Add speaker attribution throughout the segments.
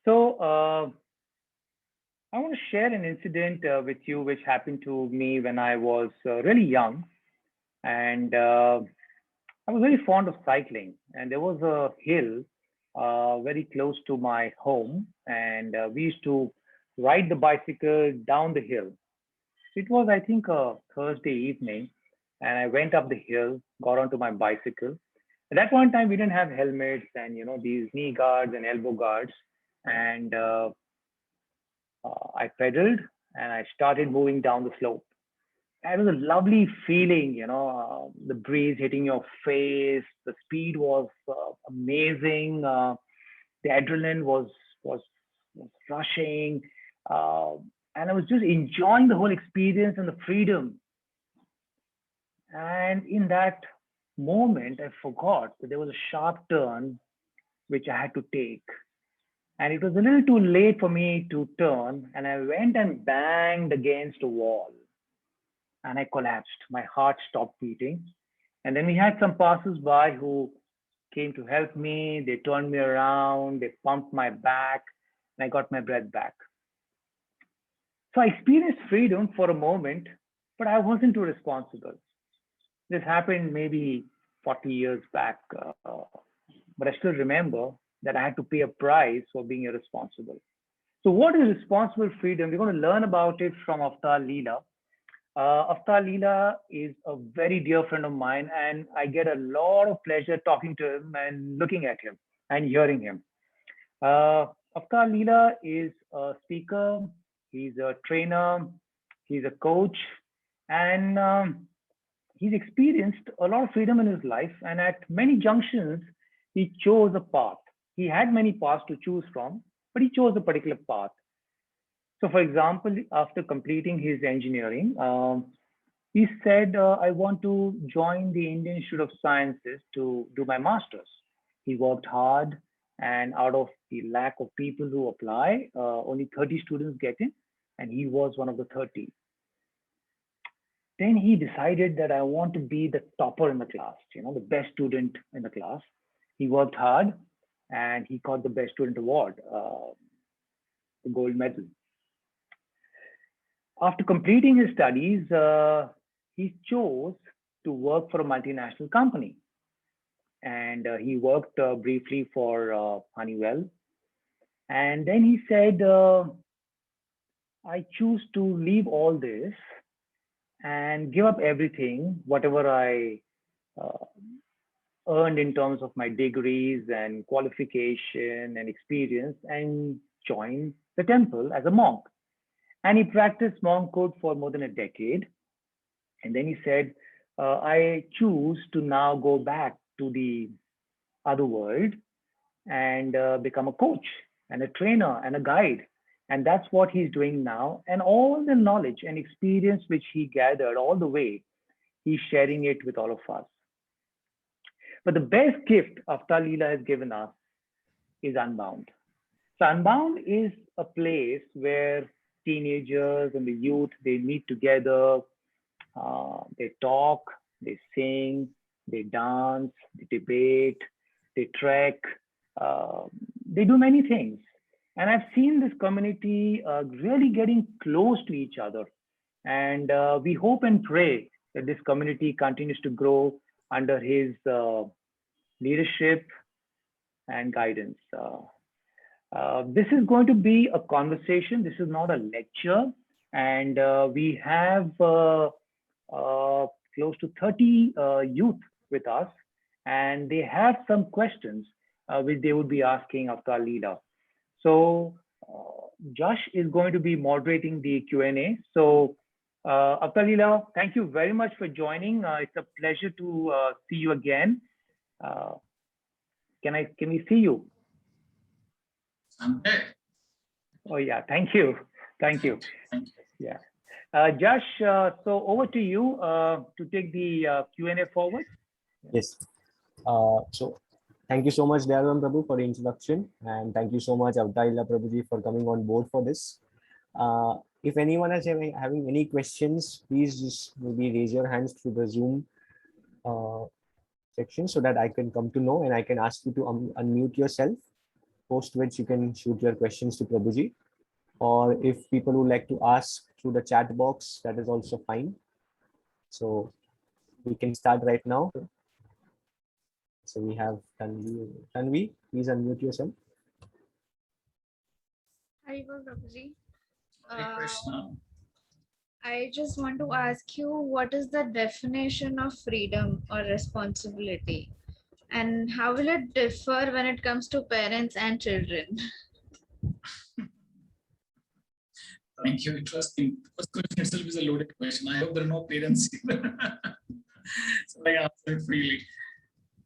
Speaker 1: So, I want to share an incident with you which happened to me when I was really young. And I was very fond of cycling. And there was a hill very close to my home. And we used to ride the bicycle down the hill. It was, I think, a Thursday evening. And I went up the hill, got onto my bicycle. At that point in time, we didn't have helmets and, these knee guards and elbow guards. And I pedaled and I started moving down the slope. It was a lovely feeling, the breeze hitting your face. The speed was amazing. The adrenaline was, was rushing, uh, and I was just enjoying the whole experience and the freedom. And in that moment, I forgot that there was a sharp turn which I had to take. And it was a little too late for me to turn, and I went and banged against a wall and I collapsed. My heart stopped beating. And then we had some passers-by who came to help me. They turned me around, they pumped my back, and I got my breath back. So I experienced freedom for a moment, but I wasn't too responsible. This happened maybe 40 years back, but I still remember that I had to pay a price for being irresponsible. So, what is responsible freedom? We're going to learn about it from Avtar Leela. Avtar Leela is a very dear friend of mine, and I get a lot of pleasure talking to him and looking at him and hearing him. Uh, Avtar Leela is a speaker, he's a trainer, he's a coach, and he's experienced a lot of freedom in his life. And at many junctions, he chose a path. He had many paths to choose from, but he chose a particular path. So, for example, after completing his engineering, he said, I want to join the Indian Institute of Sciences to do my master's. He worked hard, and out of the lack of people who apply, only 30 students get in, and he was one of the 30. Then he decided that I want to be the topper in the class, the best student in the class. He worked hard, and he got the Best Student Award, the gold medal. After completing his studies, he chose to work for a multinational company. And he worked briefly for Honeywell. And then he said, I choose to leave all this and give up everything, whatever I uh, earned in terms of my degrees and qualification and experience, and join the temple as a monk. And he practiced monkhood for more than a decade. And then he said, I choose to now go back to the other world and become a coach and a trainer and a guide. And that's what he's doing now. And all the knowledge and experience which he gathered all the way, he's sharing it with all of us. But the best gift Avtar Leela has given us is Unbound. So Unbound is a place where teenagers and the youth, they meet together, they talk, they sing, they dance, they debate, they trek, uh, they do many things. And I've seen this community really getting close to each other. And we hope and pray that this community continues to grow under his leadership and guidance. This is going to be a conversation. This is not a lecture. And we have close to 30 youth with us, and they have some questions which they would be asking after our leader. So Josh is going to be moderating the Q&A. So Avtar Leela, thank you very much for joining. It's a pleasure to see you again. Uh, can we see you?
Speaker 2: I'm there.
Speaker 1: Oh yeah, thank you. Thank you.
Speaker 2: Thank you.
Speaker 1: Yeah. Josh, so over to you to take the Q&A forward.
Speaker 3: Yes. So thank you so much, Dayaram Prabhu, for the introduction. And thank you so much, Avtaila Prabhuji, for coming on board for this. If anyone is having any questions, please just maybe raise your hands through the Zoom section so that I can come to know and I can ask you to unmute yourself. post which you can shoot your questions to Prabhuji. Or if people would like to ask through the chat box, that is also fine. So we can start right now. So we have Tanvi. Tanvi, please unmute yourself.
Speaker 4: Hi, Prabhuji.
Speaker 2: Hare Krishna.
Speaker 4: I just want to ask you, what is the definition of freedom or responsibility? And how will it differ when it comes to parents and children?
Speaker 2: Thank you. Interesting. The first question itself is a loaded question. I hope there are no parents here. So I answer it freely.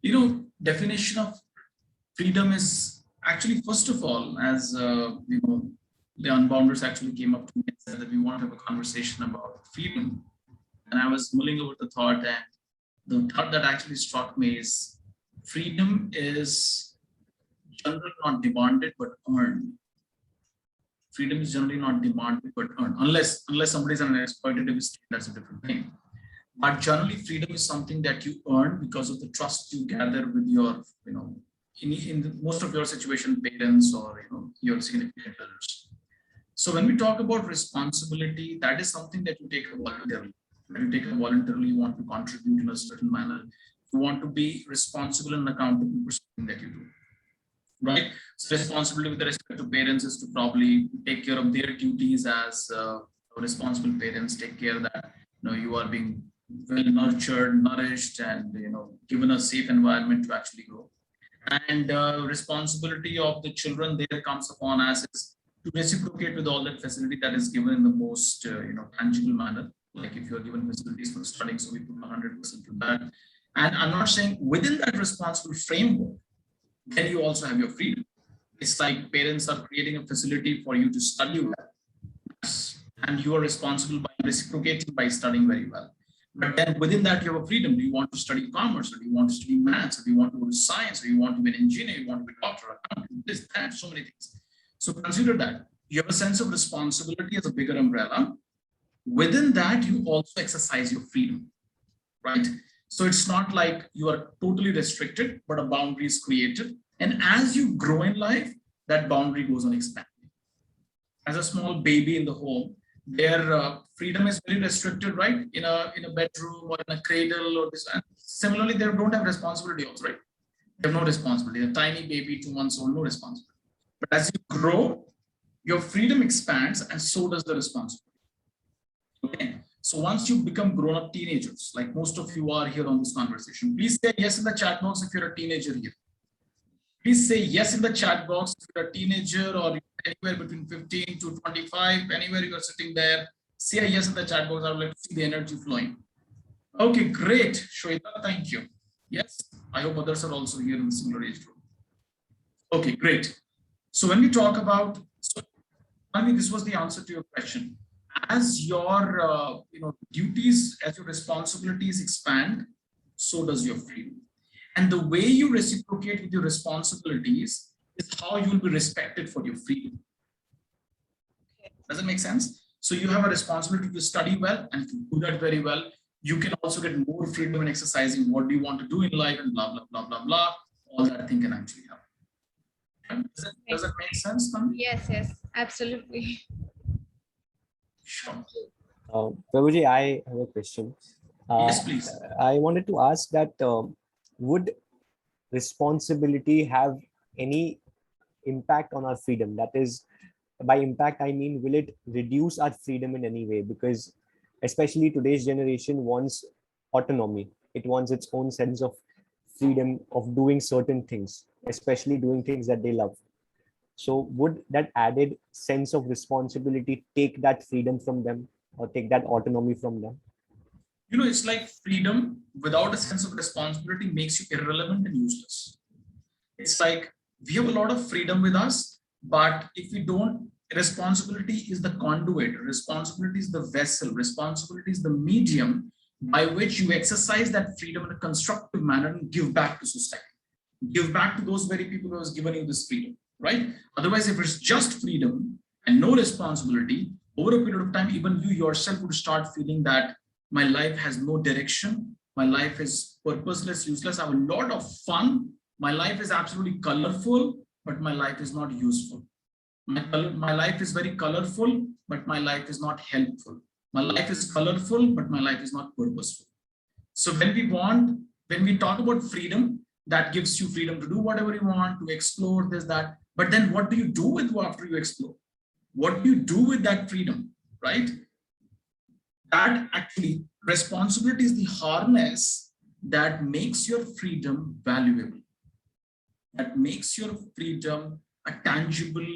Speaker 2: You know, definition of freedom is actually, first of all, as you know, the Unbounders actually came up to me and said that we want to have a conversation about freedom. And I was mulling over the thought, and the thought that actually struck me is freedom is generally not demanded but earned. Freedom is generally not demanded but earned, unless somebody is in an exploitative state, that's a different thing. But generally, freedom is something that you earn because of the trust you gather with your, you know, in most of your situation, parents or, you know, your significant others. So when we talk about responsibility, that is something that you take voluntarily. When you take it voluntarily, you want to contribute in a certain manner. You want to be responsible and accountable for something that you do. Right? So responsibility with respect to parents is to probably take care of their duties as responsible parents, take care that, you know, you are being well nurtured, nourished, and, you know, given a safe environment to actually grow. And responsibility of the children there comes upon us is to reciprocate with all that facility that is given in the most you know, tangible manner. Like if you are given facilities for studying, so we put 100% to that. And I'm not saying within that responsible framework, then you also have your freedom. It's like parents are creating a facility for you to study well, and you are responsible by reciprocating by studying very well. But then within that, you have a freedom. Do you want to study commerce, or do you want to study maths, or do you want to go to science, or you want to be an engineer, you want to be a doctor, accountant, this, that, so many things. So consider that. You have a sense of responsibility as a bigger umbrella. Within that, you also exercise your freedom, right? So it's not like you are totally restricted, but a boundary is created. And as you grow in life, that boundary goes on expanding. As a small baby in the home, their freedom is very restricted, right? In a bedroom or in a cradle or this. And similarly, they don't have responsibility also, right? They have no responsibility. A tiny baby, 2 months old, no responsibility. But as you grow, your freedom expands, and so does the responsibility. Okay. So once you become grown-up teenagers, like most of you are here on this conversation, please say yes in the chat box if you're a teenager here. Please say yes in the chat box if you're a teenager or anywhere between 15 to 25, anywhere you're sitting there. Say a yes in the chat box. I would like to see the energy flowing. Okay, great. Shweta, thank you. Yes, I hope others are also here in the similar age group. Okay, great. So when we talk about, so I mean, this was the answer to your question. As your you know, duties, as your responsibilities expand, so does your freedom. And the way you reciprocate with your responsibilities is how you will be respected for your freedom. Does it make sense? So you have a responsibility to study well, and if you do that very well, you can also get more freedom in exercising what do you want to do in life, and blah, blah, blah, blah, blah. All that thing can actually happen. Does it make sense, Tanvi?
Speaker 4: Yes, absolutely.
Speaker 2: Sure.
Speaker 3: Prabhuji, I have a question.
Speaker 2: Yes, please.
Speaker 3: I wanted to ask that would responsibility have any impact on our freedom? That is, by impact, I mean, will it reduce our freedom in any way? Because especially today's generation wants autonomy. It wants its own sense of freedom of doing certain things, especially doing things that they love. So would that added sense of responsibility take that freedom from them, or take that autonomy from them?
Speaker 2: You know, it's like freedom without a sense of responsibility makes you irrelevant and useless. It's like we have a lot of freedom with us, but if we don't, responsibility is the conduit, responsibility is the vessel, responsibility is the medium by which you exercise that freedom in a constructive manner and give back to society. Give back to those very people who has given you this freedom, right? Otherwise, if it's just freedom and no responsibility, over a period of time, even you yourself would start feeling that my life has no direction, my life is purposeless, useless, I have a lot of fun, my life is absolutely colorful, but my life is not useful. My life is very colorful, but my life is not helpful. My life is colorful, but my life is not purposeful. So when we talk about freedom, that gives you freedom to do whatever you want, to explore this, that. But then what do you do with after you explore? What do you do with that freedom, right? That actually, responsibility is the harness that makes your freedom valuable, that makes your freedom a tangible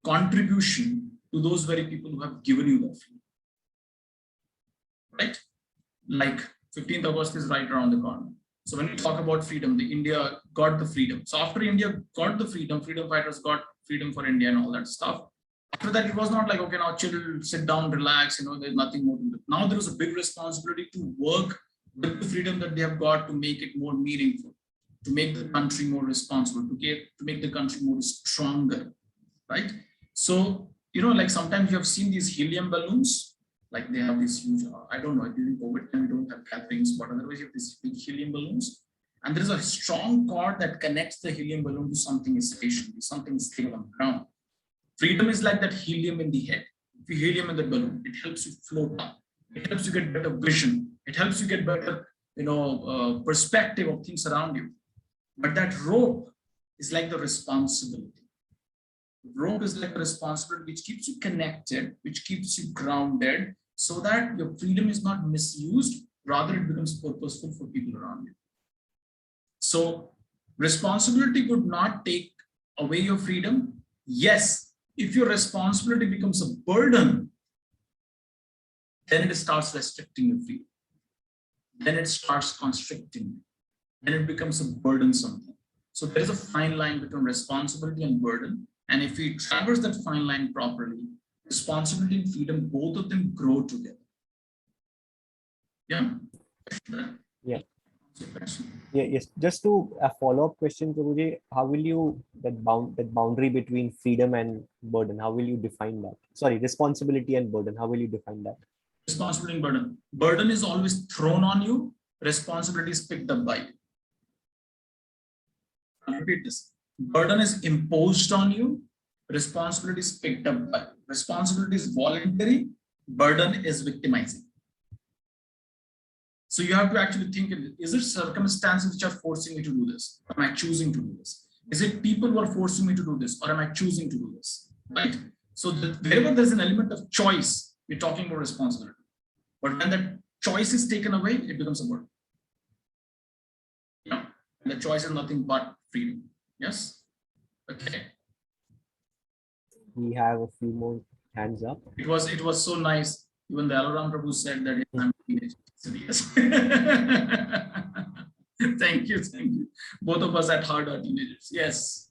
Speaker 2: contribution to those very people who have given you that freedom, right? Like 15th August is right around the corner. So when we talk about freedom, the India got the freedom. So after India got the freedom, freedom fighters got freedom for India and all that stuff. After that, it was not like, okay, now chill, sit down, relax, there's nothing more to do. Now there is a big responsibility to work with the freedom that they have got to make it more meaningful, to make the country more responsible, to make the country more stronger, right? So, like sometimes you have seen these helium balloons, like they have these huge, I don't know, during COVID time, we don't have gatherings, but otherwise you have these big helium balloons. And there is a strong cord that connects the helium balloon to something stationary, something stable on the ground. Freedom is like that helium in the head. If you helium in the balloon, it helps you float up. It helps you get better vision. It helps you get better, perspective of things around you. But that rope is like the responsibility. Rope is like a responsibility which keeps you connected, which keeps you grounded, so that your freedom is not misused, rather it becomes purposeful for people around you. So responsibility would not take away your freedom. Yes, if your responsibility becomes a burden, then it starts restricting your freedom. Then it starts constricting. Then it becomes a burdensome thing. So there is a fine line between responsibility and burden. And if we traverse that fine line properly, responsibility and freedom, both of them grow together. Yeah.
Speaker 3: Yeah. Yes. Just to a follow-up question, Prabhuji, how will you that boundary between freedom and burden? How will you define that? Sorry, responsibility and burden. How will you define that?
Speaker 2: Responsibility and burden. Burden is always thrown on you. Responsibility is picked up by you. I'll repeat this. Burden is imposed on you. Responsibility is picked up by you. Responsibility is voluntary. Burden is victimizing. So you have to actually think, is it circumstances which are forcing me to do this? Or am I choosing to do this? Is it people who are forcing me to do this? Or am I choosing to do this? Right? So wherever there's an element of choice, we're talking about responsibility. But when that choice is taken away, it becomes a burden. Yeah. And the choice is nothing but freedom. Yes? Okay.
Speaker 3: We have a few more hands up.
Speaker 2: It was so nice. Even the Alaram Prabhu said that I'm a teenager. Yes. Thank you. Both of us at heart are teenagers. Yes.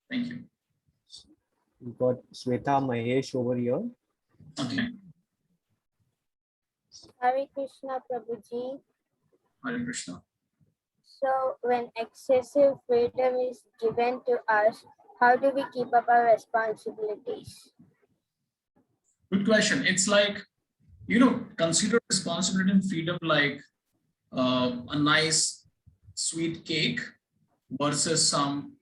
Speaker 2: Thank you.
Speaker 3: We got Sweta Mahesh over here.
Speaker 2: Okay.
Speaker 5: Hare Krishna, Prabhuji.
Speaker 2: Hare Krishna.
Speaker 5: So when excessive freedom is given to us, how do we keep up our responsibilities?
Speaker 2: Good question. It's like, consider responsibility and freedom like a nice sweet cake versus some,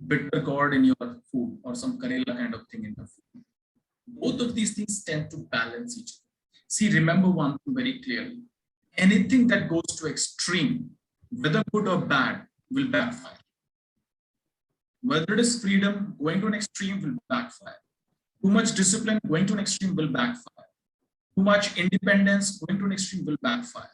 Speaker 2: bitter gourd in your food or some Karela kind of thing in the food. Both of these things tend to balance each other. See, remember one thing very clearly. Anything that goes to extreme, whether good or bad, will backfire. Whether it is freedom, going to an extreme will backfire. Too much discipline, going to an extreme will backfire. Too much independence, going to an extreme will backfire.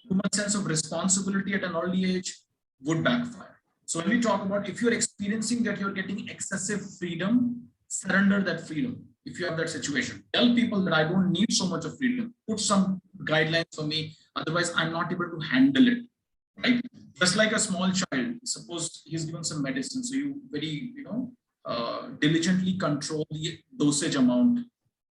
Speaker 2: Too much sense of responsibility at an early age would backfire. So when we talk about, if you're experiencing that you're getting excessive freedom, surrender that freedom. If you have that situation, tell people that I don't need so much of freedom. Put some guidelines for me. Otherwise, I'm not able to handle it. Right? Just like a small child, suppose he's given some medicine. So you very, diligently control the dosage amount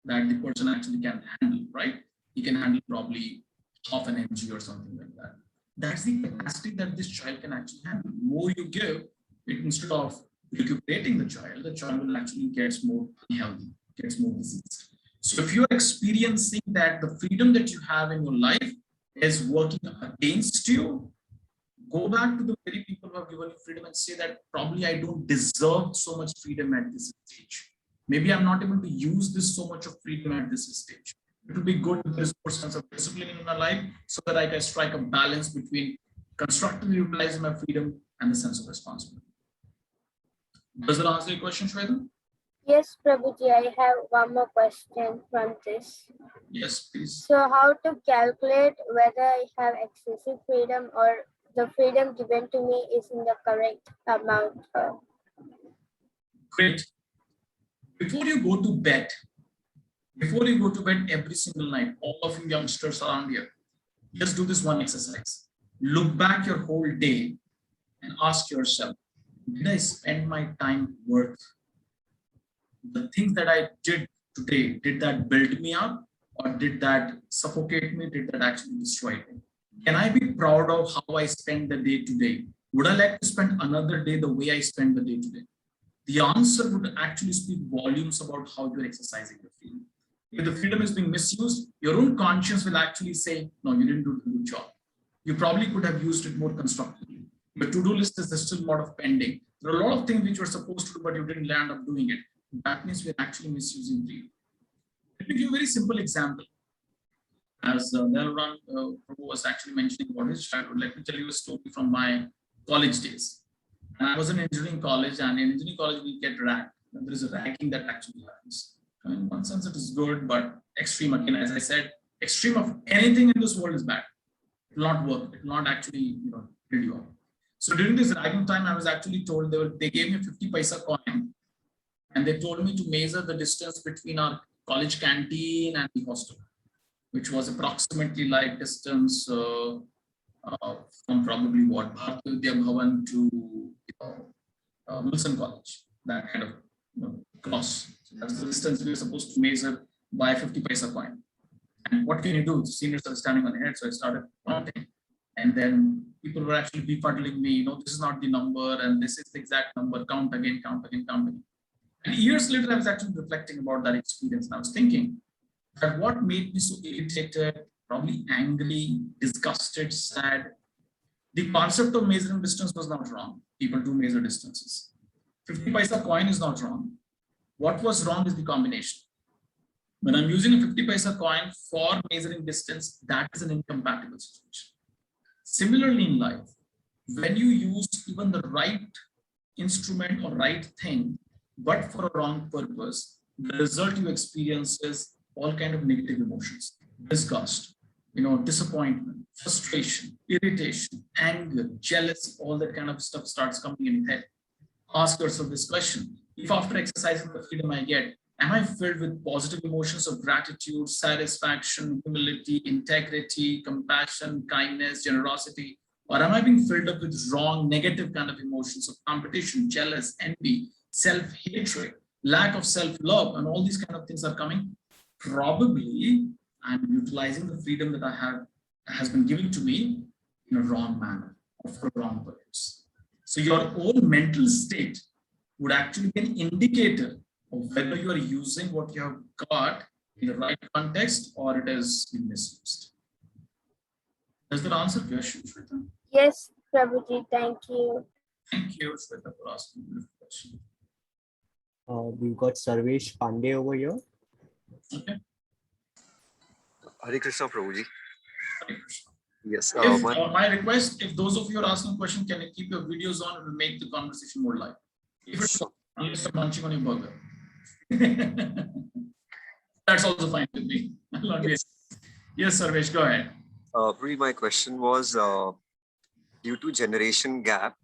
Speaker 2: that the person actually can handle, right? He can handle probably half an mg or something like that. That's the capacity that this child can actually handle. The more you give, it, instead of recuperating the child will actually get more unhealthy, gets more diseased. So if you're experiencing that the freedom that you have in your life is working against you, Go back to the very people who have given you freedom and say that probably I don't deserve so much freedom at this stage. Maybe I'm not able to use this so much of freedom at this stage. It would be good if there is more sense of discipline in my life so that I can strike a balance between constructively utilizing my freedom and the sense of responsibility. Does that answer your question, Shweta?
Speaker 5: Yes, Prabhuji, I have one more question from this.
Speaker 2: Yes, please.
Speaker 5: So how to calculate whether I have excessive freedom or the freedom given to me is in the correct amount?
Speaker 2: Great. Before you go to bed every single night, all of you youngsters around here, just do this one exercise. Look back your whole day and ask yourself, did I spend my time worth? The things that I did today, did that build me up or did that suffocate me? Did that actually destroy me? Can I be proud of how I spend the day today? Would I like to spend another day the way I spend the day today? The answer would actually speak volumes about how you're exercising your freedom. If the freedom is being misused, your own conscience will actually say, no, you didn't do a good job. You probably could have used it more constructively. Your to-do list is still a lot of pending. There are a lot of things which you were supposed to do, but you didn't land up doing it. That means we're actually misusing freedom. Let me give you a very simple example. As Nelran was actually mentioning about his childhood, let me tell you a story from my college days. And I was in engineering college, and in engineering college, we get ragged. There is a ragging that actually happens. In one sense, it is good, but extreme, again, as I said, extreme of anything in this world is bad. It will not work. It will not actually build you up. So during this ragging time, I was actually told they gave me a 50 paisa coin, and they told me to measure the distance between our college canteen and the hostel, which was approximately like distance from probably what Bharatiya Vidya Bhavan to Wilson College, that kind of cross. So that's the distance we were supposed to measure by 50 paisa coin. And what can you do? The seniors are standing on the head, so I started counting. And then people were actually befuddling me, this is not the number, and this is the exact number, count again, count again, count again. And years later, I was actually reflecting about that experience, and I was thinking that what made me so irritated, probably angry, disgusted, sad. The concept of measuring distance was not wrong. People do measure distances. 50 paisa coin is not wrong. What was wrong is the combination. When I'm using a 50 paisa coin for measuring distance, that is an incompatible situation. Similarly in life, when you use even the right instrument or right thing, but for a wrong purpose, the result you experience is all kind of negative emotions, disgust, disappointment, frustration, irritation, anger, jealousy, all that kind of stuff starts coming in your head. Ask yourself this question. If after exercising the freedom I get, am I filled with positive emotions of gratitude, satisfaction, humility, integrity, compassion, kindness, generosity, or am I being filled up with wrong, negative kind of emotions of competition, jealous, envy, self-hatred, lack of self-love, and all these kind of things are coming? Probably I'm utilizing the freedom that I have has been given to me in a wrong manner or for a wrong purpose. So your own mental state would actually be an indicator of whether you are using what you have got in the right context or it is being misused. Does that answer your question, Shweta?
Speaker 5: Yes, Prabhuji, thank you.
Speaker 2: Thank you, Shweta, for asking the question.
Speaker 3: We've got Sarvesh Pandey over here.
Speaker 2: Okay.
Speaker 6: Hare Krishna, Prabhuji.
Speaker 2: Hare Krishna.
Speaker 6: Yes.
Speaker 2: My request, if those of you are asking questions, can you keep your videos on? It will make the conversation more live. If it's unless you're munching on your burger. That's also fine with me. Yes, Sarvesh, go ahead.
Speaker 6: My question was, due to generation gap,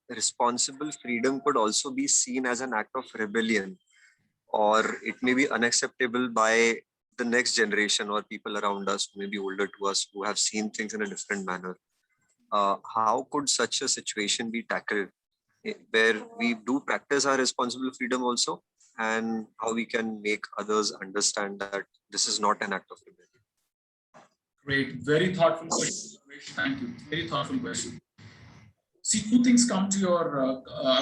Speaker 6: responsible freedom could also be seen as an act of rebellion, or it may be unacceptable by the next generation or people around us who may be older to us, who have seen things in a different manner. How could such a situation be tackled where we do practice our responsible freedom also, and how we can make others understand that this is not an act of rebellion?
Speaker 2: Great, very thoughtful question. Thank you. Very thoughtful question. See, two things come to your. I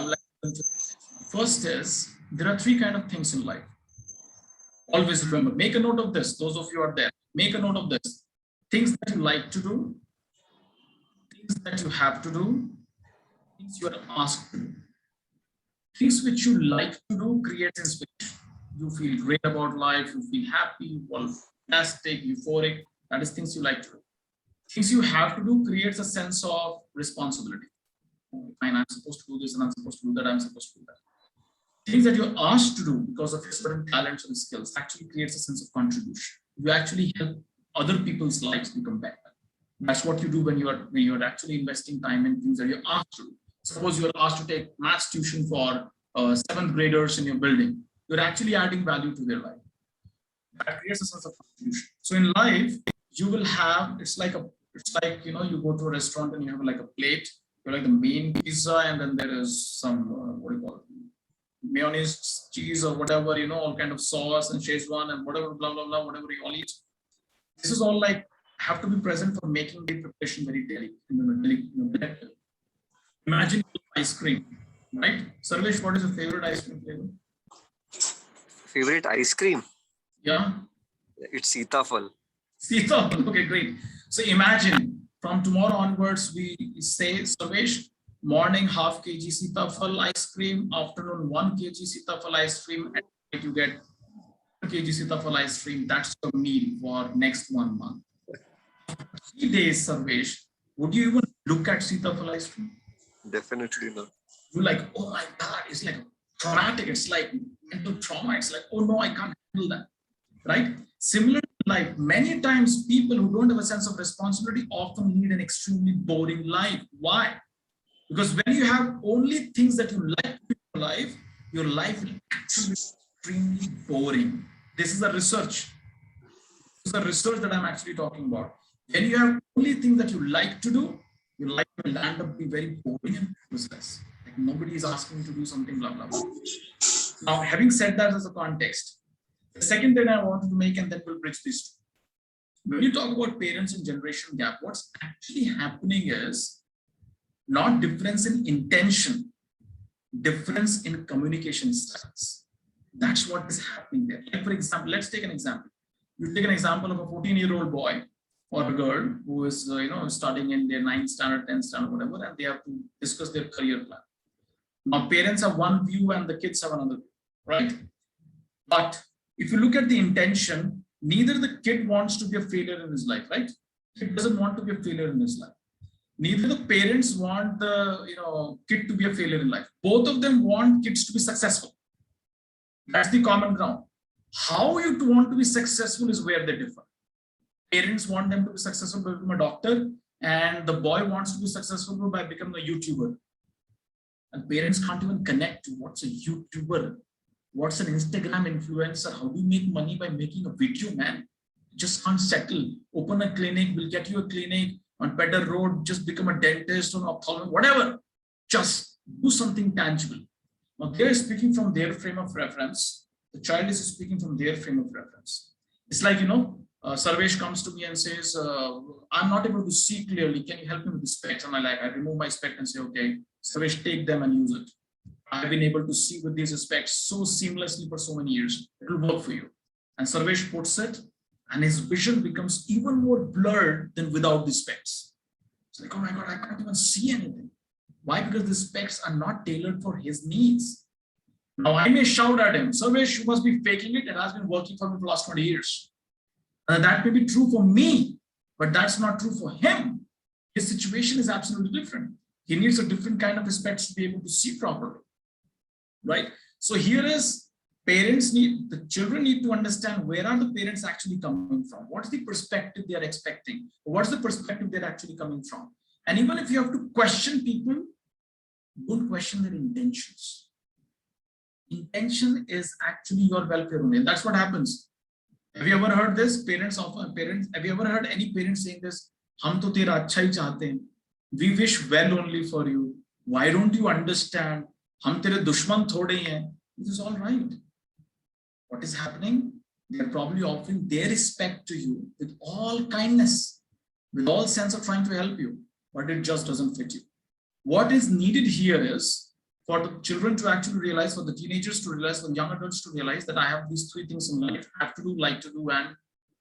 Speaker 2: would like to. First is there are three kind of things in life. Always remember. Make a note of this. Those of you are there. Make a note of this. Things that you like to do, things things that you have to do, things you are asked to do. Things which you like to do creates inspiration. You feel great about life, you feel happy, you feel fantastic, euphoric. That is things you like to do. Things you have to do creates a sense of responsibility. Fine, I'm supposed to do this and I'm supposed to do that, I'm supposed to do that. Things that you're asked to do because of your certain talents and skills actually creates a sense of contribution. You actually help other people's lives become better. That's what you do when you're actually investing time in things that you're asked to do. Suppose you're asked to take maths tuition for 7th graders in your building. You're actually adding value to their life. That creates a sense of contribution. So in life, you will have, it's like, you know, you go to a restaurant and you have like a plate, you're like the main pizza, and then there is some, what do you call it? Mayonnaise, cheese, or whatever, you know, all kind of sauce and Szechuan and whatever, blah, blah, blah, whatever you all eat. This is all like, have to be present for making the preparation very delicate. Imagine ice cream, right? Sarvesh, what is your favorite ice cream flavor?
Speaker 6: Favorite ice cream?
Speaker 2: Yeah?
Speaker 6: It's Sitafal.
Speaker 2: Sitafal, okay, great. So imagine from tomorrow onwards, we say, Sarvesh, morning half kg Sitafal ice cream, afternoon 1 kg Sitafal ice cream, and night you get 1 kg Sitafal ice cream. That's your meal for next 1 month. 3 days, Sarvesh, would you even look at Sitafal ice cream?
Speaker 6: Definitely not.
Speaker 2: You're like, oh my God, it's like traumatic. It's like mental trauma. It's like, oh no, I can't handle that, right? Similar to life, many times people who don't have a sense of responsibility often lead an extremely boring life. Why? Because when you have only things that you like in your life will actually be extremely boring. This is a research. This is a research that I'm actually talking about. When you have only things that you like to do, your life will land up being very boring and useless. Like nobody is asking you to do something, blah, blah, blah. Now, having said that as a context, the second thing I wanted to make, and then we'll bridge these two. When you talk about parents and generation gap, what's actually happening is not difference in intention, difference in communication styles. That's what is happening there. Like for example, let's take an example. You take an example of a 14-year-old boy or a girl who is studying in their 9th standard, 10th standard, whatever, and they have to discuss their career plan. Now, parents have one view and the kids have another view, right? But if you look at the intention, neither the kid wants to be a failure in his life, right? Kid doesn't want to be a failure in his life. Neither the parents want the kid to be a failure in life. Both of them want kids to be successful. That's the common ground. How you want to be successful is where they differ. Parents want them to be successful by becoming a doctor, and the boy wants to be successful by becoming a YouTuber. And parents can't even connect to what's a YouTuber, what's an Instagram influencer, how do you make money by making a video, man? Just can't settle. Open a clinic, we'll get you a clinic on better road, just become a dentist or an ophthalmologist, whatever. Just do something tangible. Now they're speaking from their frame of reference. The child is speaking from their frame of reference. It's like, Sarvesh comes to me and says, I'm not able to see clearly. Can you help me with the specs? And I remove my spec and say, okay, Sarvesh, take them and use it. I've been able to see with these specs so seamlessly for so many years. It will work for you. And Sarvesh puts it, and his vision becomes even more blurred than without the specs. It's like, oh my God, I can't even see anything. Why? Because the specs are not tailored for his needs. Now I may shout at him, Sarvesh, you must be faking it. It has been working for me for the last 20 years. That may be true for me, but that's not true for him. His situation is absolutely different. He needs a different kind of specs to be able to see properly, right? So here is the children need to understand where are the parents actually coming from? What's the perspective they are expecting? What's the perspective they're actually coming from? And even if you have to question people, don't question their intentions. Intention is actually your welfare only. And that's what happens. Have you ever heard this? Have you ever heard any parents saying this? Hum to tera achha hi chahte hain. We wish well only for you. Why don't you understand? Hum tere dushman thode hi hain. This is all right. What is happening? They are probably offering their respect to you with all kindness, with all sense of trying to help you, but it just doesn't fit you. What is needed here is for the children to actually realize, for the teenagers to realize, for the young adults to realize that I have these 3 things in life: have to do, like to do, and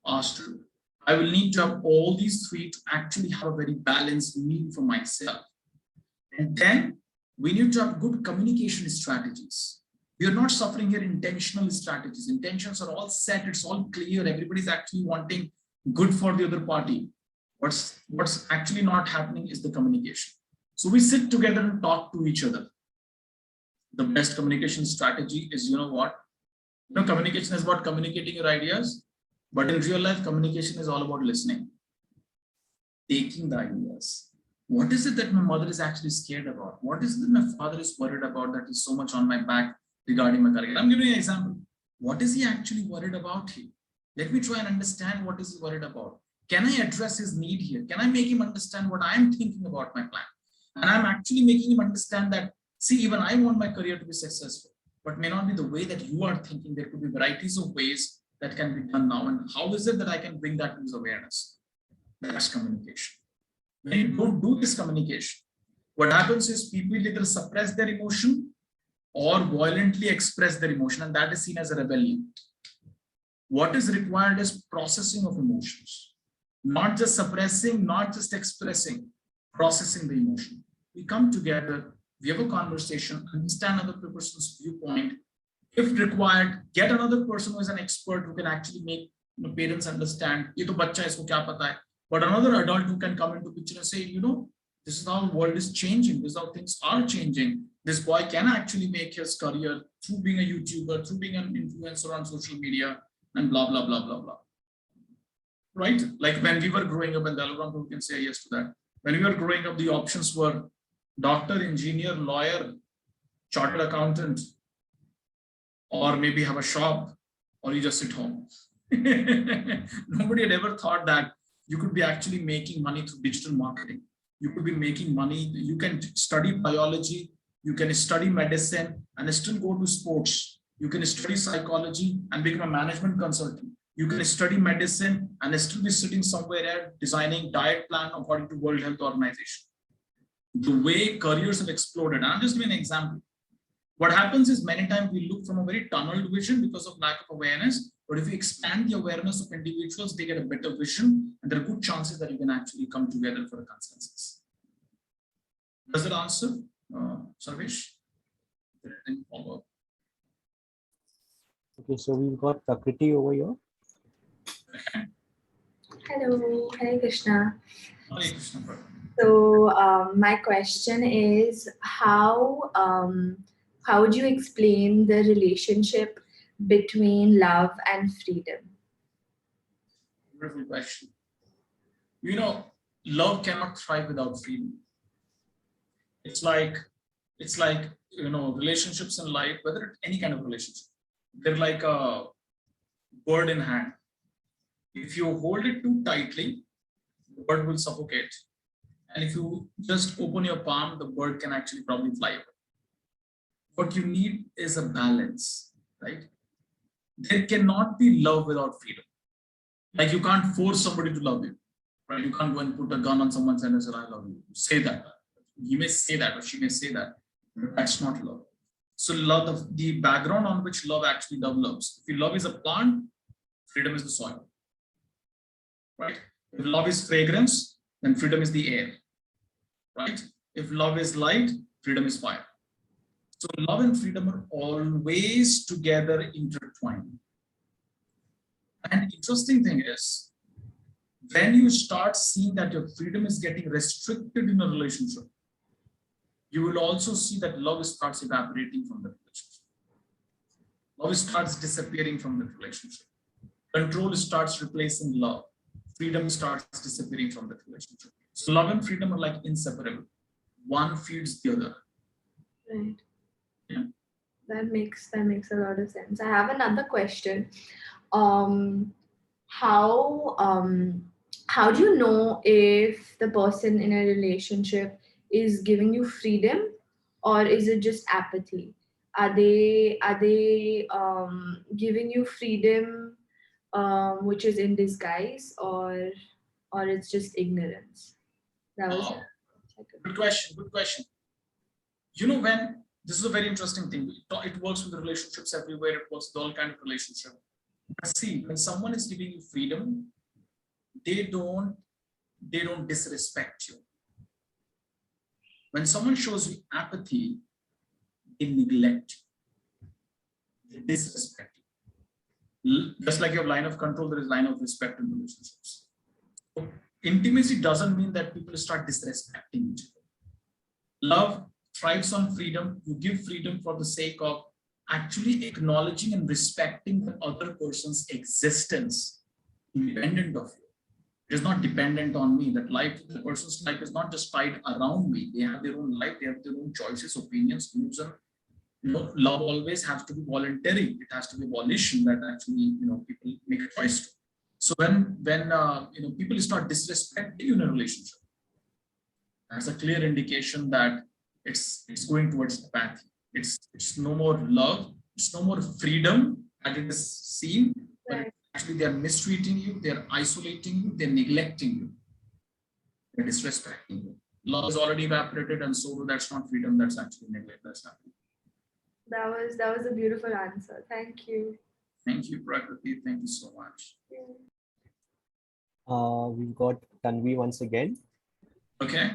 Speaker 2: ask to do. I will need to have all these three to actually have a very balanced meal for myself. And then we need to have good communication strategies. We are not suffering here intentional strategies. Intentions are all set, it's all clear. Everybody's actually wanting good for the other party. What's actually not happening is the communication. So we sit together and talk to each other. The best communication strategy is, you know what? Communication is about communicating your ideas, but in real life, communication is all about listening, taking the ideas. What is it that my mother is actually scared about? What is it that my father is worried about that is so much on my back regarding my career? I'm giving you an example. What is he actually worried about here? Let me try and understand what is he worried about. Can I address his need here? Can I make him understand what I'm thinking about my plan? And I'm actually making him understand that, see, even I want my career to be successful, but may not be the way that you are thinking. There could be varieties of ways that can be done now. And how is it that I can bring that to his awareness? That's communication. When you don't do this communication, what happens is people either suppress their emotion or violently express their emotion, and that is seen as a rebellion. What is required is processing of emotions, not just suppressing, not just expressing, processing the emotion. We come together, we have a conversation, understand another person's viewpoint. If required, get another person who is an expert who can actually make parents understand. Ye to bachcha hai, isko kya pata hai? But another adult who can come into picture and say, this is how the world is changing. This is how things are changing. This boy can actually make his career through being a YouTuber, through being an influencer on social media, and blah, blah, blah, blah, blah. Right? Like when we were growing up, and Dalgram who can say yes to that. When we were growing up, the options were doctor, engineer, lawyer, chartered accountant, or maybe have a shop, or you just sit home. Nobody had ever thought that you could be actually making money through digital marketing. You could be making money. You can study biology, you can study medicine and still go to sports. You can study psychology and become a management consultant. You can study medicine and still be sitting somewhere there designing diet plan according to World Health Organization. The way careers have exploded. I'm just giving an example. What happens is many times we look from a very tunneled vision because of lack of awareness. But if we expand the awareness of individuals, they get a better vision, and there are good chances that you can actually come together for a consensus. Does that answer, Sarvesh?
Speaker 3: Okay, so we've got Prakriti over here.
Speaker 7: Hello, Hare Krishna.
Speaker 2: Hare Krishna.
Speaker 7: So my question is, how would you explain the relationship between love and freedom?
Speaker 2: Beautiful question. Love cannot thrive without freedom. It's like relationships in life, whether it's any kind of relationship, they're like a bird in hand. If you hold it too tightly, the bird will suffocate. And if you just open your palm, the bird can actually probably fly away. What you need is a balance, right? There cannot be love without freedom. Like you can't force somebody to love you, right? You can't go and put a gun on someone's head and say, I love you. Say that. You may say that or she may say that, but that's not love. So love, the background on which love actually develops. If love is a plant, freedom is the soil, right? If love is fragrance, then freedom is the air, right? If love is light, freedom is fire. So love and freedom are always together intertwined. And interesting thing is, when you start seeing that your freedom is getting restricted in a relationship, you will also see that love starts evaporating from the relationship. Love starts disappearing from the relationship. Control starts replacing love. Freedom starts disappearing from the relationship. So love and freedom are like inseparable. One feeds the other.
Speaker 7: Right.
Speaker 2: Yeah.
Speaker 7: That makes a lot of sense. I have another question. How do you know if the person in a relationship is giving you freedom, or is it just apathy? Are they giving you freedom, which is in disguise, or it's just ignorance? That was
Speaker 2: Good question. Good question. When this is a very interesting thing. It works with relationships everywhere. It works with all kinds of relationships. But see, when someone is giving you freedom, they don't disrespect you. When someone shows you apathy, they neglect you, they disrespect you. Just like you have line of control, there is line of respect in relationships. So intimacy doesn't mean that people start disrespecting each other. Love thrives on freedom. You give freedom for the sake of actually acknowledging and respecting the other person's existence, independent of you. It is not dependent on me. That life, the person's life is not just tied around me. They have their own life, they have their own choices, opinions, views, and love always has to be voluntary. It has to be volition that actually people make a choice to. So when people start disrespecting you in a relationship, that's a clear indication that it's going towards apathy. It's no more love, it's no more freedom that it is seen, but
Speaker 7: Right.
Speaker 2: actually they're mistreating you, they're isolating you, they're neglecting you, they're disrespecting you. Love is already evaporated, and so that's not freedom, that's actually neglect that's happening.
Speaker 7: That was a beautiful answer. Thank you.
Speaker 2: Thank you, Prakriti. Thank you so much.
Speaker 3: We've got Tanvi once again.
Speaker 2: Okay.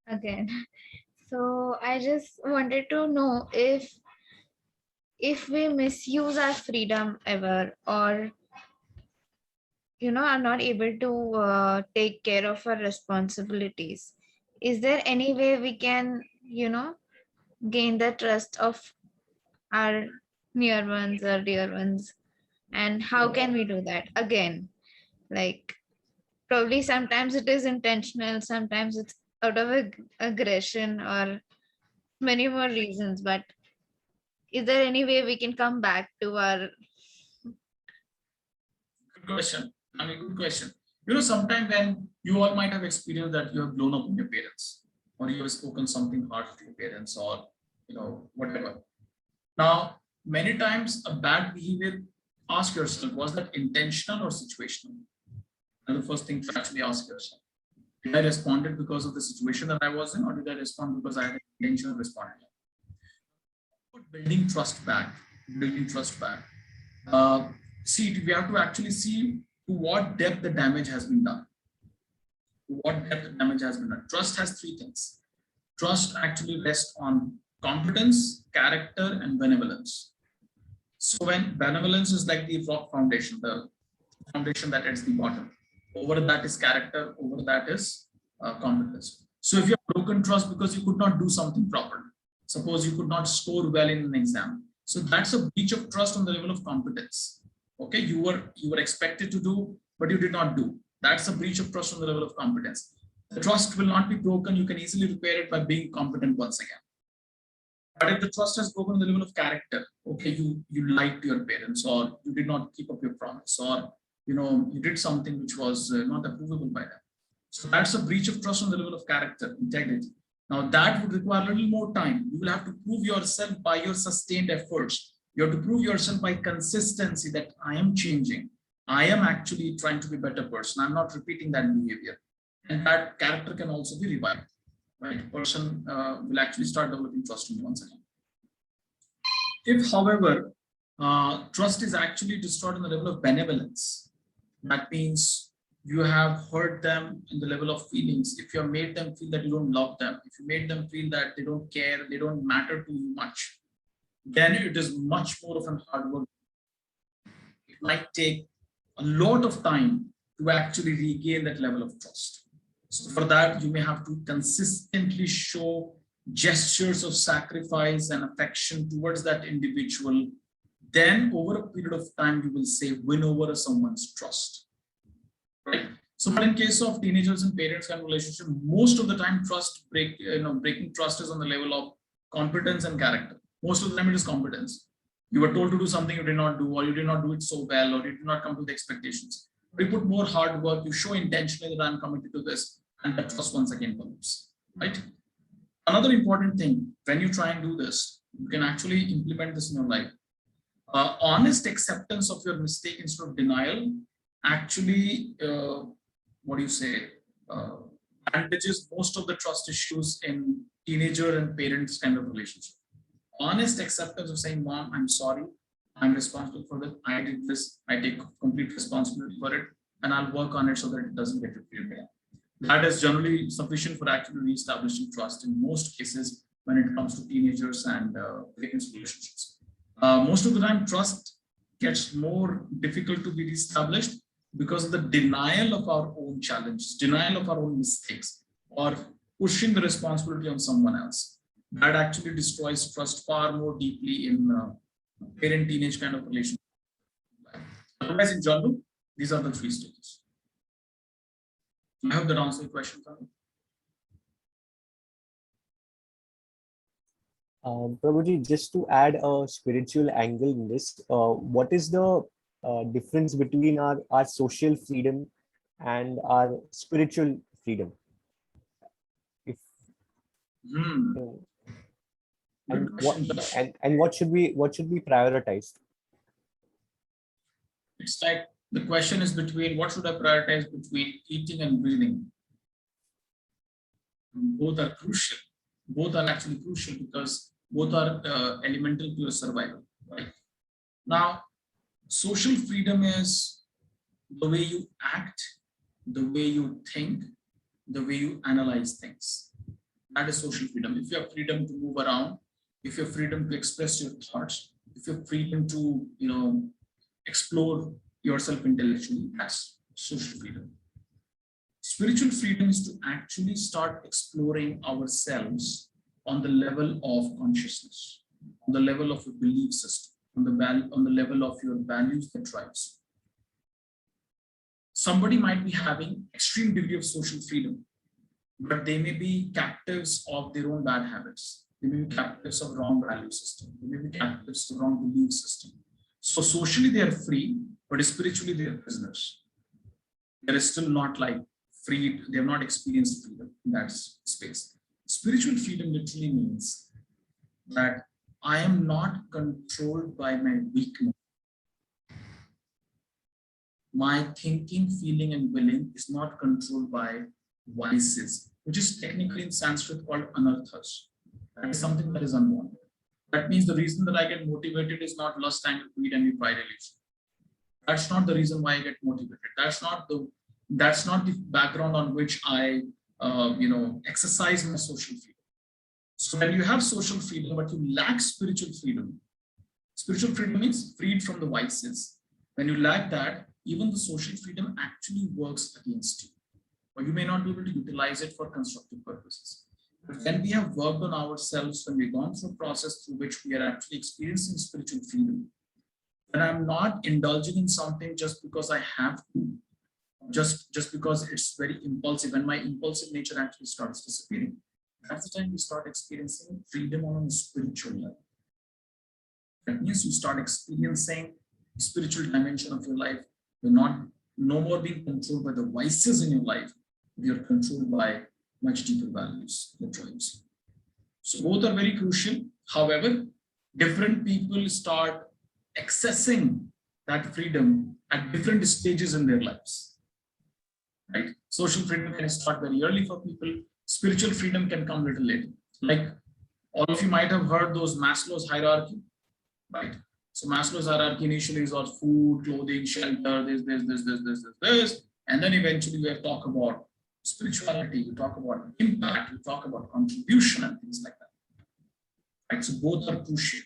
Speaker 4: Again. So I just wanted to know if we misuse our freedom ever, or are not able to take care of our responsibilities, is there any way we can gain the trust of our near ones or dear ones, and how can we do that? Again, like, probably sometimes it is intentional, sometimes it's out of aggression or many more reasons, but is there any way we can come back to our
Speaker 2: Good question. I mean, good question. Sometimes when you all might have experienced that you have blown up on your parents, or you have spoken something harsh to your parents, or whatever. Now, many times a bad behavior, ask yourself, was that intentional or situational? And the first thing to actually ask yourself, did I respond because of the situation that I was in, or did I respond because I had an intention of responding? Building trust back. See, we have to actually see to what depth the damage has been done. Trust has three things. Trust actually rests on competence, character, and benevolence. So when benevolence is like the rock foundation, the foundation that is the bottom. Over that is character, over that is competence. So if you have broken trust because you could not do something properly, suppose you could not score well in an exam, so that's a breach of trust on the level of competence. Okay, you were expected to do, but you did not do. That's a breach of trust on the level of competence. The trust will not be broken. You can easily repair it by being competent once again. But if the trust has broken on the level of character, okay, you lied to your parents, or you did not keep up your promise, or you did something which was not approvable by them. So that's a breach of trust on the level of character, integrity. Now that would require a little more time. You will have to prove yourself by your sustained efforts. You have to prove yourself by consistency that I am changing. I am actually trying to be a better person. I'm not repeating that behavior. And that character can also be revived. Right? Person will actually start developing trust in you once again. If, however, trust is actually destroyed on the level of benevolence, that means you have hurt them in the level of feelings. If you have made them feel that you don't love them, if you made them feel that they don't care, they don't matter to you much, then it is much more of an hard work. It might take a lot of time to actually regain that level of trust. So for that, you may have to consistently show gestures of sacrifice and affection towards that individual. Then over a period of time, you will say, win over someone's trust. Right? So, but in case of teenagers and parents kind of relationship, most of the time breaking trust is on the level of competence and character. Most of the time it is competence. You were told to do something you did not do, or you did not do it so well, or you did not come to the expectations. You put more hard work, you show intentionally that I'm committed to this, and that trust once again comes. Right? Another important thing, when you try and do this, you can actually implement this in your life. Honest acceptance of your mistake instead of denial actually, bandages most of the trust issues in teenager and parents kind of relationship. Honest acceptance of saying, Mom, I'm sorry. I'm responsible for that. I did this. I take complete responsibility for it, and I'll work on it so that it doesn't get repeated again. That is generally sufficient for actually reestablishing trust in most cases when it comes to teenagers and parents' relationships. Most of the time, trust gets more difficult to be reestablished because of the denial of our own challenges, denial of our own mistakes, or pushing the responsibility on someone else. That actually destroys trust far more deeply in parent-teenage kind of relationship. Otherwise, in general, these are the three stages. I hope that answers your question, Karen.
Speaker 3: Prabhuji, just to add a spiritual angle in this, what is the difference between our social freedom and our spiritual freedom? If and what should be prioritized?
Speaker 2: It's like the question is between what should I prioritize between eating and breathing. Both are crucial. Both are actually crucial because both are elemental to your survival. Right? Now, social freedom is the way you act, the way you think, the way you analyze things. That is social freedom. If you have freedom to move around, if you have freedom to express your thoughts, if you have freedom to explore yourself intellectually, that's social freedom. Spiritual freedom is to actually start exploring ourselves on the level of consciousness, on the level of a belief system, on the level of your values that drives. Somebody might be having extreme degree of social freedom, but they may be captives of their own bad habits. They may be captives of wrong value system. They may be captives of wrong belief system. So socially they are free, but spiritually they are prisoners. They are still not like free. They have not experienced freedom in that space. Spiritual freedom literally means that I am not controlled by my weakness. My thinking, feeling, and willing is not controlled by vices, which is technically in Sanskrit called anarthas. That is something that is unwanted. That means the reason that I get motivated is not lust, anger, greed, envy, pride, illusion. That's not the reason why I get motivated. That's not the background on which I exercise my social freedom. So when you have social freedom, but you lack spiritual freedom means freed from the vices. When you lack that, even the social freedom actually works against you, or you may not be able to utilize it for constructive purposes. But when we have worked on ourselves, when we've gone through a process through which we are actually experiencing spiritual freedom, and I'm not indulging in something just because I have to, just because it's very impulsive, and my impulsive nature actually starts disappearing. That's the time you start experiencing freedom on a spiritual level. That means you start experiencing the spiritual dimension of your life. You're no more being controlled by the vices in your life. You're controlled by much deeper values that drives. So both are very crucial. However, different people start accessing that freedom at different stages in their lives. Right? Social freedom can start very early for people. Spiritual freedom can come a little later. Like all of you might have heard those Maslow's hierarchy, right? So Maslow's hierarchy initially is all food, clothing, shelter, this, and then eventually we talk about spirituality, we talk about impact, we talk about contribution and things like that. Right? So both are crucial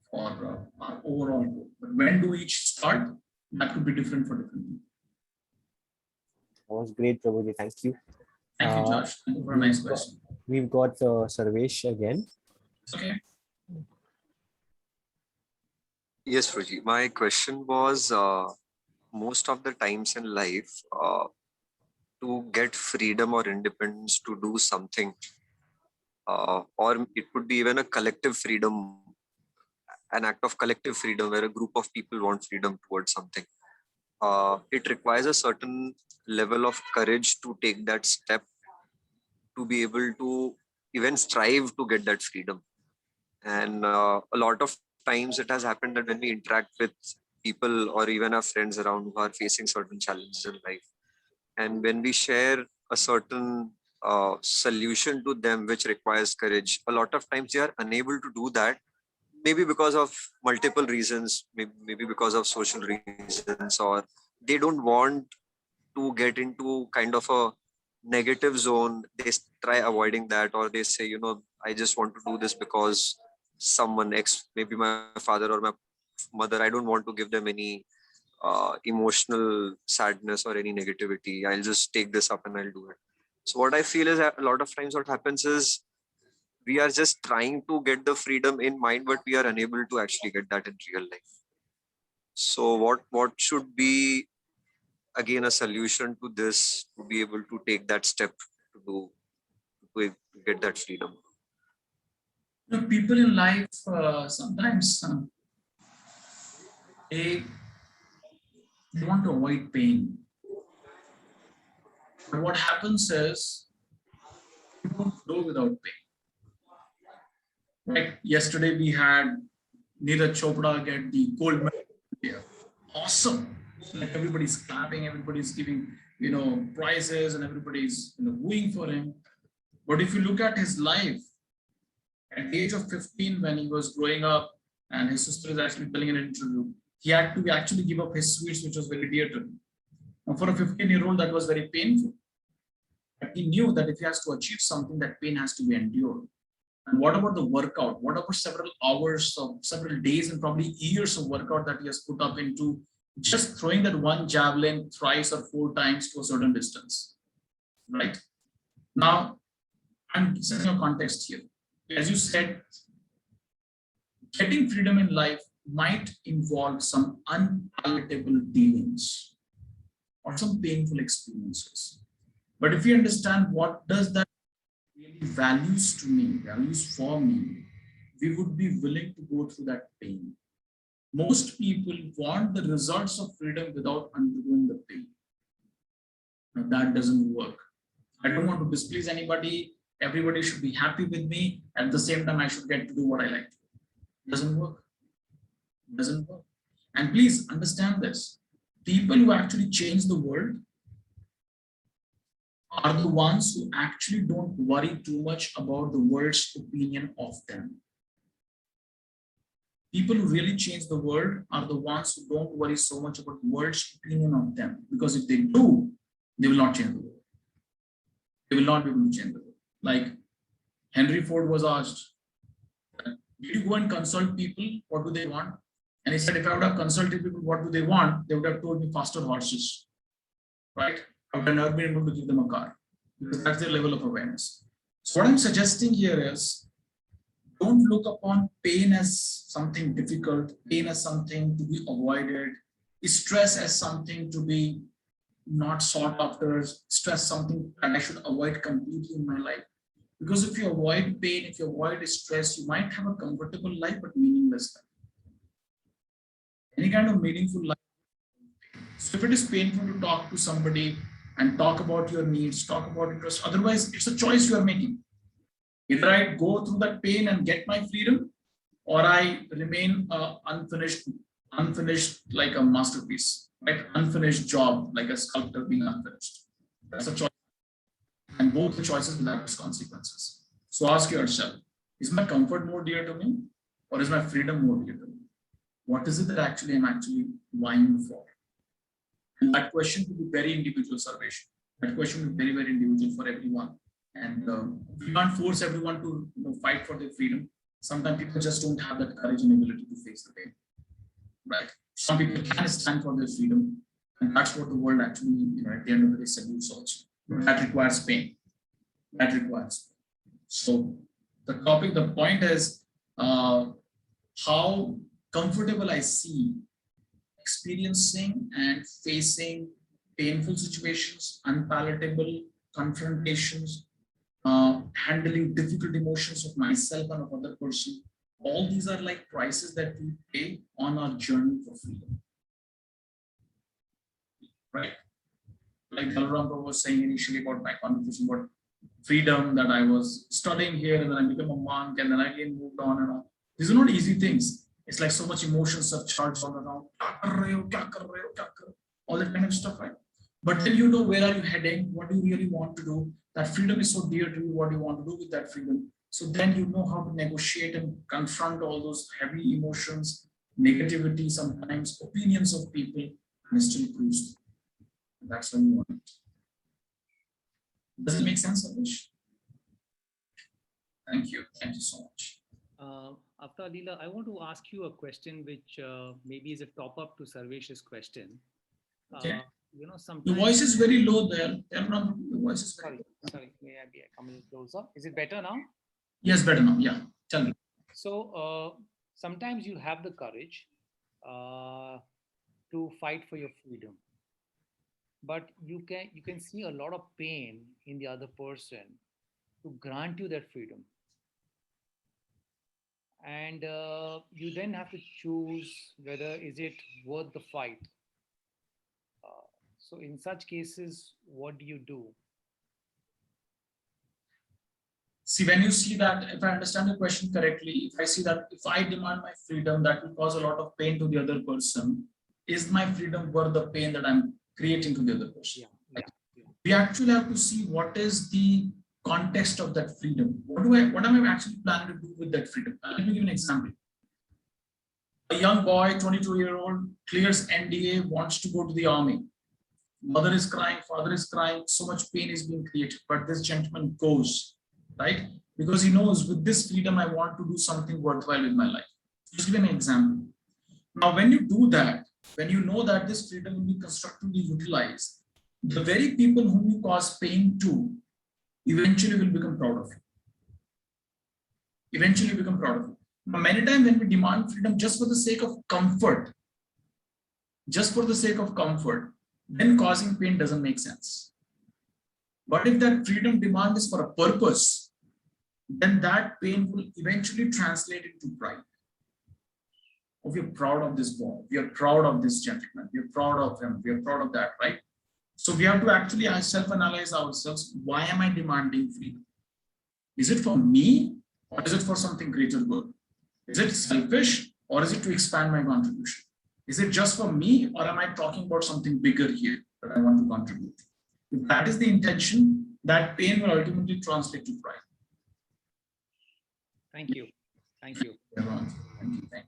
Speaker 2: for our overall goal. But when do each start? That could be different for different people.
Speaker 3: That was great, Prabhuji. Thank you.
Speaker 2: Thank you, Josh. Thank you for a nice question.
Speaker 3: We've got Sarvesh again.
Speaker 2: Okay.
Speaker 6: Yes, Ruji. My question was most of the times in life, to get freedom or independence to do something, or it could be even a collective freedom, an act of collective freedom where a group of people want freedom towards something. It requires a certain level of courage to take that step, to be able to even strive to get that freedom. And a lot of times it has happened that when we interact with people or even our friends around who are facing certain challenges in life, and when we share a certain solution to them which requires courage, a lot of times they are unable to do that maybe because of multiple reasons, maybe because of social reasons, or they don't want to get into kind of a negative zone. They try avoiding that, or they say, I just want to do this because someone maybe my father or my mother, I don't want to give them any emotional sadness or any negativity. I'll just take this up and I'll do it. So what I feel is that a lot of times what happens is we are just trying to get the freedom in mind, but we are unable to actually get that in real life. So what should be again a solution to this, to be able to take that step to get that freedom?
Speaker 2: People in life sometimes they want to avoid pain. But what happens is you don't grow without pain. Right? Yesterday we had Neeraj Chopra get the gold medal. Yeah. Awesome. Like everybody's clapping, everybody's giving, prizes, and everybody's wooing for him. But if you look at his life, at the age of 15, when he was growing up, and his sister is actually telling an interview, he had to actually give up his sweets, which was very dear to him. Now, for a 15-year-old, that was very painful. But he knew that if he has to achieve something, that pain has to be endured. And what about the workout? What about several hours of several days and probably years of workout that he has put up into just throwing that one javelin thrice or 4 times to a certain distance, right? Now, I'm setting a context here. As you said, getting freedom in life might involve some unpalatable dealings or some painful experiences. But if you understand what does that really values for me, we would be willing to go through that pain. Most people want the results of freedom without undergoing the pain. Now that doesn't work. I don't want to displease anybody. Everybody should be happy with me. At the same time, I should get to do what I like to do. Doesn't work. Doesn't work. And please understand this. People who actually change the world are the ones who actually don't worry too much about the world's opinion of them. People who really change the world are the ones who don't worry so much about the world's opinion of them. Because if they do, they will not change the world. They will not be able to change the world. Like Henry Ford was asked, did you go and consult people? What do they want? And he said, if I would have consulted people, what do they want? They would have told me faster horses, right? I would have never been able to give them a car, because that's their level of awareness. So what I'm suggesting here is, don't look upon pain as something difficult, pain as something to be avoided, stress as something to be not sought after, stress something that I should avoid completely in my life. Because if you avoid pain, if you avoid stress, you might have a comfortable life, but meaningless life. Any kind of meaningful life. So if it is painful to talk to somebody and talk about your needs, talk about interest, otherwise it's a choice you are making. Either I go through that pain and get my freedom, or I remain unfinished like a masterpiece, right? Unfinished job, like a sculptor being unfinished. That's a choice. And both the choices will have its consequences. So ask yourself, is my comfort more dear to me, or is my freedom more dear to me? What is it that actually I'm actually vying for? And that question could be very individual salvation. That question will be very, very individual for everyone. And we can't force everyone to fight for their freedom. Sometimes people just don't have that courage and ability to face the pain. Right? Some people can stand for their freedom, and that's what the world actually, at the end of the day, salutes also. That requires pain. That requires pain. So the point is how comfortable I see experiencing and facing painful situations, unpalatable confrontations, handling difficult emotions of myself and of other person. All these are like prices that we pay on our journey for freedom. Right? Like Balram was saying initially about my conversation about freedom, that I was studying here and then I became a monk and then I again moved on and on. These are not easy things. It's like so much emotions are charged all around. All that kind of stuff, right? But then you know where are you heading, what do you really want to do, that freedom is so dear to you, what you want to do with that freedom. So then you know how to negotiate and confront all those heavy emotions, negativity, sometimes opinions of people, and still cruise. That's when you want it. Does it make sense, Avish? Thank you. Thank you so much.
Speaker 8: After Lila, I want to ask you a question which maybe is a top up to Sarvesh's question.
Speaker 2: Okay.
Speaker 8: You know, sometimes
Speaker 2: Your voice is very low there. Your voice is very
Speaker 8: sorry, may I be coming closer? Is it better now?
Speaker 2: Yes, better now. Yeah. Tell me.
Speaker 8: So sometimes you have the courage to fight for your freedom, but you can see a lot of pain in the other person to grant you that freedom. And you then have to choose whether is it worth the fight. So in such cases, what do you do?
Speaker 2: See, when you see that, if I understand the question correctly, if I see that if I demand my freedom, that will cause a lot of pain to the other person, is my freedom worth the pain that I'm creating to the other person?
Speaker 8: Yeah.
Speaker 2: We actually have to see what is the context of that freedom. What am I actually planning to do with that freedom? Let me give an example. A young boy, 22-year-old, clears NDA, wants to go to the army. Mother is crying, father is crying, so much pain is being created, but this gentleman goes, right? Because he knows with this freedom, I want to do something worthwhile with my life. Just give an example. Now, when you do that, when you know that this freedom will be constructively utilized, the very people whom you cause pain to eventually will become proud of you. Eventually become proud of you. Now, many times when we demand freedom just for the sake of comfort, then causing pain doesn't make sense. But if that freedom demand is for a purpose, then that pain will eventually translate into pride. Oh, we are proud of this boy, we are proud of this gentleman, we are proud of him, we are proud of that, right? So we have to actually self-analyze ourselves. Why am I demanding freedom? Is it for me or is it for something greater good? Is it selfish or is it to expand my contribution? Is it just for me or am I talking about something bigger here that I want to contribute? If that is the intention, that pain will ultimately translate to pride.
Speaker 8: Thank you. Thank you.
Speaker 2: Thank you.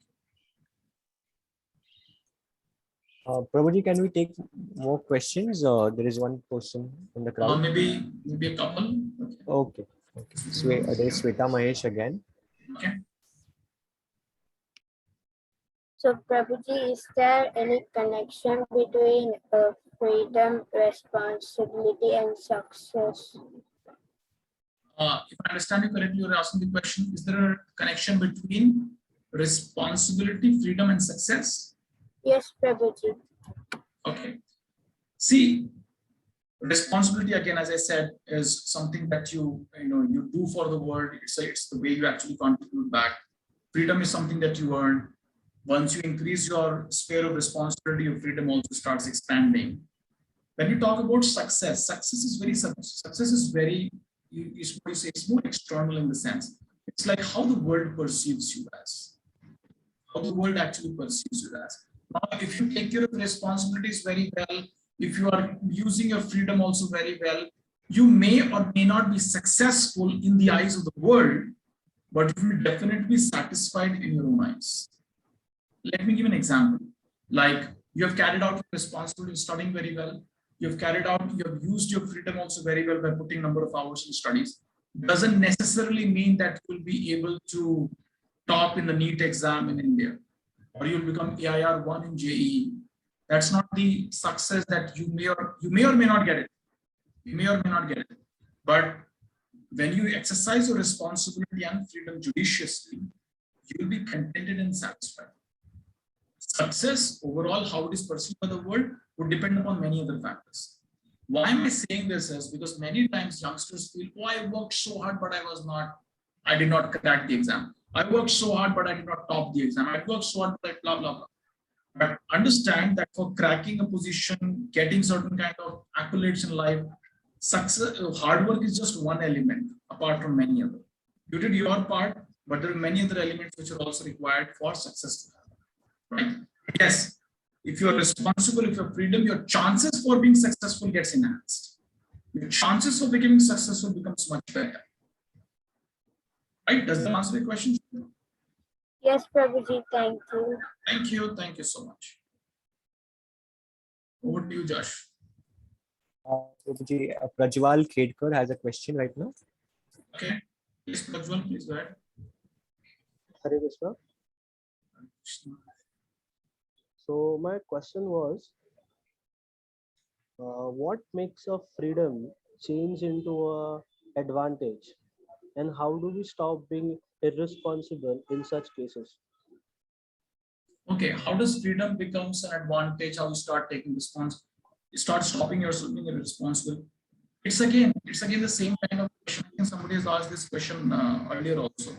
Speaker 3: Prabhuji, can we take more questions? There is one person in the crowd.
Speaker 2: Maybe a couple.
Speaker 3: Okay. There is Sweta Mahesh again.
Speaker 2: Okay.
Speaker 5: So, Prabhuji, is there any connection between freedom, responsibility, and success?
Speaker 2: If I understand you correctly, you're asking the question, is there a connection between responsibility, freedom, and success?
Speaker 5: Yes, Prabhuji.
Speaker 2: Okay. See, responsibility, again, as I said, is something that you do for the world. It's the way you actually contribute back. Freedom is something that you earn. Once you increase your sphere of responsibility, your freedom also starts expanding. When you talk about success is very, it's more external in the sense. It's like how the world perceives you as. How the world actually perceives you as. Now, if you take care of responsibilities very well, if you are using your freedom also very well, you may or may not be successful in the eyes of the world, but you will definitely be satisfied in your own eyes. Let me give an example. Like you have carried out your responsibility studying very well. You have used your freedom also very well by putting number of hours in studies. Doesn't necessarily mean that you will be able to top in the NEET exam in India, or you'll become AIR1 in JEE. That's not the success that you may or may not get it. You may or may not get it. But when you exercise your responsibility and freedom judiciously, you will be contented and satisfied. Success overall, how it is perceived by the world, would depend upon many other factors. Why am I saying this is because many times youngsters feel, oh, I worked so hard, but I did not crack the exam. I worked so hard, but I did not top the exam. I worked so hard, but blah, blah, blah. But understand that for cracking a position, getting certain kind of accolades in life, success, hard work is just one element apart from many other. You did your part, but there are many other elements which are also required for success to happen. Right? Yes, if you're responsible, if you're freedom, your chances for being successful gets enhanced. your chances of becoming successful becomes much better. Right? Does that answer the question?
Speaker 5: Yes, Prabhuji, thank you.
Speaker 2: Thank you. Thank you so much. Over to you, Josh.
Speaker 3: Prabhuji, Prajwal Khedkar has a question right now.
Speaker 2: Okay. Please, Prajwal, please go ahead.
Speaker 9: Hare Krishna. So my question was, what makes a freedom change into a advantage, and how do we stop being irresponsible in such cases?
Speaker 2: Okay, how does freedom becomes an advantage? How you start taking response, you start stopping yourself being irresponsible. It's again the same kind of question. I think somebody has asked this question earlier also.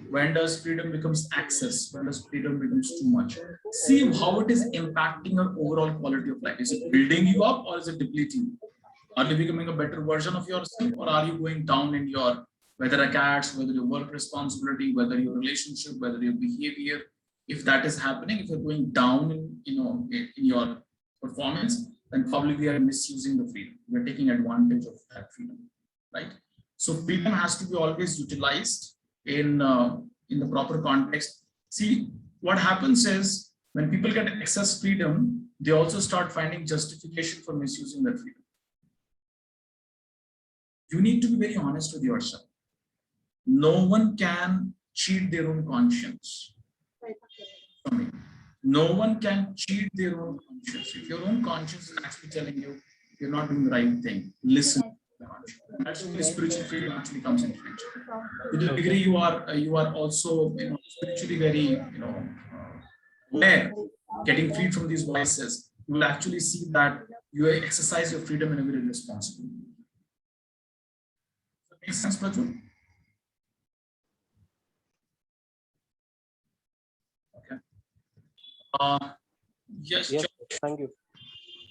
Speaker 2: When does freedom becomes access? When does freedom becomes too much? See how it is impacting your overall quality of life. Is it building you up or is it depleting you? Are you becoming a better version of yourself, or are you going down in your whether academics, whether your work responsibility, whether your relationship, whether your behavior? If that is happening, if you're going down in your performance, then probably we are misusing the freedom. We're taking advantage of that freedom, right? So freedom has to be always utilized in the proper context. See, what happens is when people get excess freedom, they also start finding justification for misusing that freedom. You need to be very honest with yourself. No one can cheat their own conscience. No one can cheat their own conscience. If your own conscience is actually telling you you're not doing the right thing, listen to the conscience. That's where spiritual freedom actually comes into picture. To the degree you are also spiritually very aware, getting free from these vices, you will actually see that you exercise your freedom in a very responsible way. Does that make sense, Prajwal? Yes,
Speaker 9: Yes, thank you.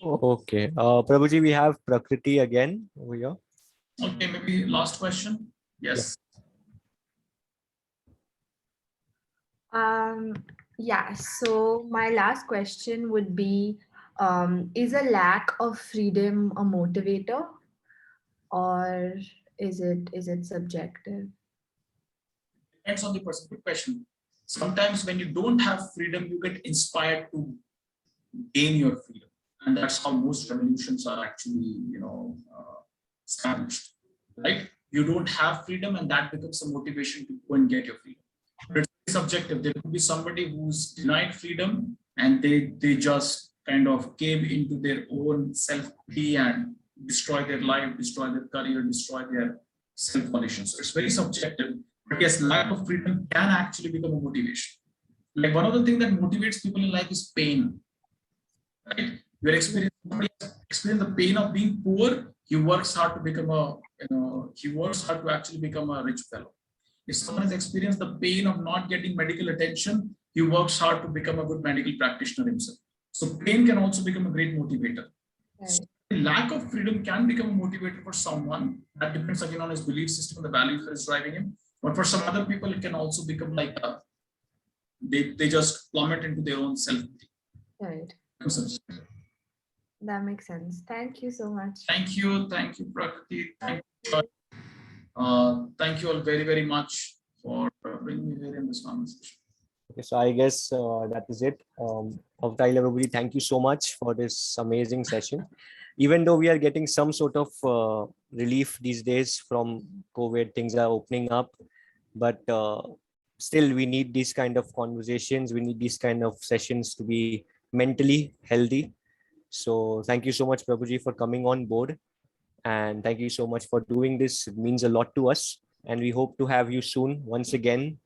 Speaker 3: Okay. Prabhuji, we have Prakriti again over here.
Speaker 2: okay, maybe last question. Yes.
Speaker 7: Yeah, so my last question would be, is a lack of freedom a motivator, or is it subjective?
Speaker 2: Depends on the person. Good question. Sometimes when you don't have freedom, you get inspired to gain your freedom, and that's how most revolutions are actually established, right? You don't have freedom, and that becomes a motivation to go and get your freedom. But it's subjective. There could be somebody who's denied freedom, and they just kind of came into their own self-pity and destroy their life, destroy their career, destroy their self-volition. So it's very subjective. But yes, lack of freedom can actually become a motivation. Like one of the things that motivates people in life is pain. Right? You're experiencing the pain of being poor. He works hard to become he works hard to actually become a rich fellow. If someone has experienced the pain of not getting medical attention, he works hard to become a good medical practitioner himself. So pain can also become a great motivator.
Speaker 7: Right.
Speaker 2: So lack of freedom can become a motivator for someone. That depends again on his belief system and the values that is driving him. But for some other people, it can also become like they just plummet into their own self-pity.
Speaker 7: Right. That makes sense. Thank you so much.
Speaker 2: Thank you, Prakriti. Thank you all very, very much for bringing me here in this conversation.
Speaker 3: Okay, so I guess that is it. Avtai, everybody, thank you so much for this amazing session. Even though we are getting some sort of relief these days from COVID, things are opening up, but still we need these kind of conversations. We need these kind of sessions to be mentally healthy. So thank you so much, Prabhuji, for coming on board. And thank you so much for doing this. It means a lot to us. And we hope to have you soon once again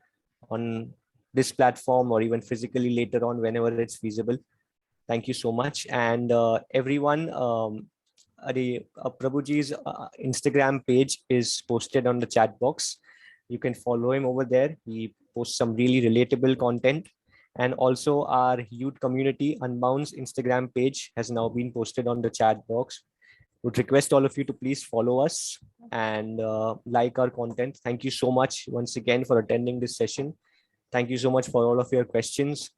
Speaker 3: on this platform, or even physically later on whenever it's feasible. Thank you so much. And everyone, Prabhuji's Instagram page is posted on the chat box. You can follow him over there. He posts some really relatable content. And also our youth community Unbound's Instagram page has now been posted on the chat box. Would request all of you to please follow us and like our content. Thank you so much once again for attending this session. Thank you so much for all of your questions.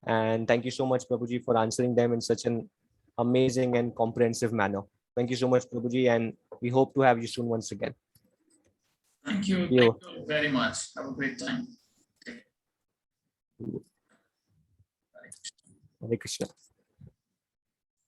Speaker 3: And thank you so much, Prabhuji, for answering them in such an amazing and comprehensive manner. Thank you so much, Prabhuji, and we hope to have you soon once again.
Speaker 2: Thank you.
Speaker 3: You.
Speaker 2: Thank you very much. Have a great time.
Speaker 3: Hare Krishna.